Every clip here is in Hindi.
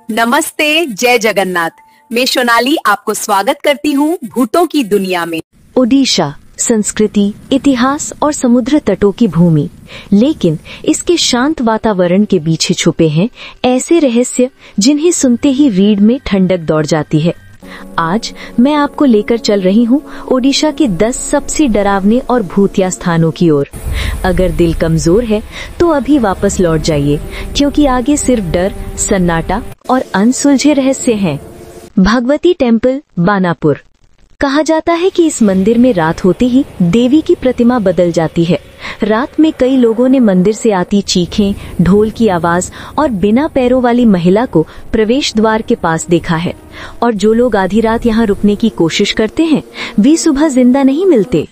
नमस्ते, जय जगन्नाथ। मैं सोनाली आपको स्वागत करती हूँ भूतों की दुनिया में। ओडिशा संस्कृति, इतिहास और समुद्र तटों की भूमि, लेकिन इसके शांत वातावरण के पीछे छुपे हैं ऐसे रहस्य जिन्हें सुनते ही रीढ़ में ठंडक दौड़ जाती है। आज मैं आपको लेकर चल रही हूँ ओडिशा के 10 सबसे डरावने और भूतिया स्थानों की ओर। अगर दिल कमजोर है तो अभी वापस लौट जाइए, क्योंकि आगे सिर्फ डर, सन्नाटा और अनसुलझे रहस्य हैं। भगवती टेम्पल, बानापुर। कहा जाता है कि इस मंदिर में रात होते ही देवी की प्रतिमा बदल जाती है। रात में कई लोगों ने मंदिर से आती चीखें, ढोल की आवाज और बिना पैरों वाली महिला को प्रवेश द्वार के पास देखा है। और जो लोग आधी रात यहाँ रुकने की कोशिश करते हैं वे सुबह जिंदा नहीं मिलते।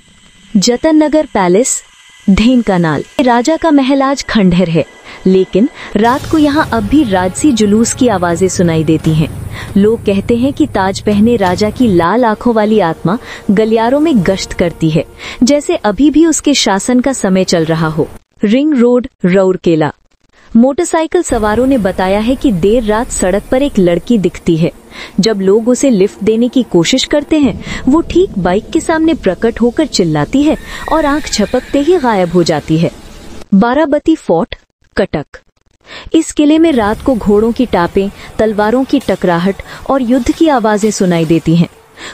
जतन नगर पैलेस, ढेंकानाल। राजा का महल आज खंडहर है, लेकिन रात को यहाँ अब भी राजसी जुलूस की आवाजें सुनाई देती हैं। लोग कहते हैं कि ताज पहने राजा की लाल आंखों वाली आत्मा गलियारों में गश्त करती है, जैसे अभी भी उसके शासन का समय चल रहा हो। Ring road, Rourkela. मोटरसाइकिल सवारों ने बताया है कि देर रात सड़क पर एक लड़की दिखती है। जब लोग उसे लिफ्ट देने की कोशिश करते हैं, वो ठीक बाइक के सामने प्रकट होकर चिल्लाती है और आंख झपकते ही गायब हो जाती है। बाराबती फोर्ट, कटक। इस किले में रात को घोड़ों की टापें, तलवारों की टकराहट और युद्ध की आवाजें सुनाई देती हैं।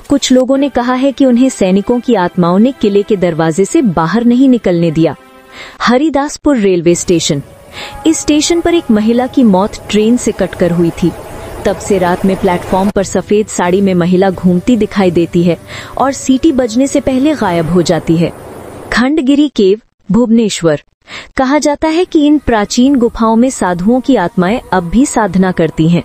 कुछ लोगों ने कहा है कि उन्हें सैनिकों की आत्माओं ने किले के दरवाजे से बाहर नहीं निकलने दिया। Haridaspur railway station. इस स्टेशन पर एक महिला की मौत ट्रेन से कटकर हुई थी। तब से रात में प्लेटफॉर्म पर सफेद साड़ी में महिला घूमती दिखाई देती है और सीटी बजने से पहले गायब हो जाती है। खंडगिरी केव, भुवनेश्वर। कहा जाता है कि इन प्राचीन गुफाओं में साधुओं की आत्माएं अब भी साधना करती हैं।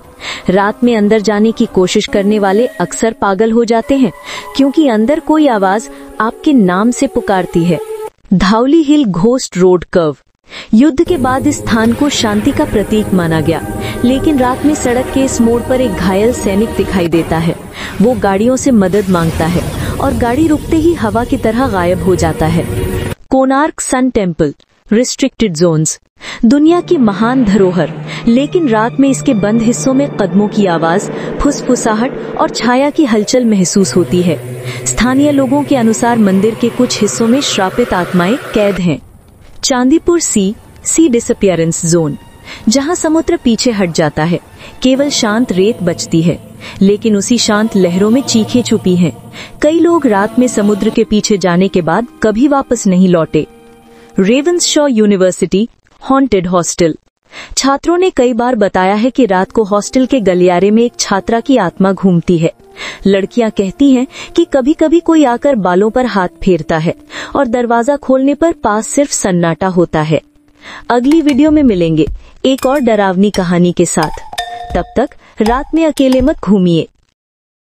रात में अंदर जाने की कोशिश करने वाले अक्सर पागल हो जाते हैं, क्योंकि अंदर कोई आवाज आपके नाम से पुकारती है। धाउली हिल घोस्ट रोड कर्व। युद्ध के बाद इस स्थान को शांति का प्रतीक माना गया, लेकिन रात में सड़क के इस मोड़ पर एक घायल सैनिक दिखाई देता है। वो गाड़ियों से मदद मांगता है और गाड़ी रुकते ही हवा की तरह गायब हो जाता है। Konark sun temple, restricted zones. दुनिया की महान धरोहर, लेकिन रात में इसके बंद हिस्सों में कदमों की आवाज, फुसफुसाहट और छाया की हलचल महसूस होती है। स्थानीय लोगों के अनुसार मंदिर के कुछ हिस्सों में श्रापित आत्माएं कैद हैं। चांदीपुर सी डिसअपियरेंस जोन, जहां समुद्र पीछे हट जाता है, केवल शांत रेत बचती है, लेकिन उसी शांत लहरों में चीखें छुपी हैं। कई लोग रात में समुद्र के पीछे जाने के बाद कभी वापस नहीं लौटे। रेवेंसशॉ यूनिवर्सिटी, हॉन्टेड हॉस्टल। छात्रों ने कई बार बताया है कि रात को हॉस्टल के गलियारे में एक छात्रा की आत्मा घूमती है। लड़कियां कहती हैं कि कभी कभी कोई आकर बालों पर हाथ फेरता है और दरवाजा खोलने पर पास सिर्फ सन्नाटा होता है। अगली वीडियो में मिलेंगे एक और डरावनी कहानी के साथ। तब तक रात में अकेले मत घूमिए।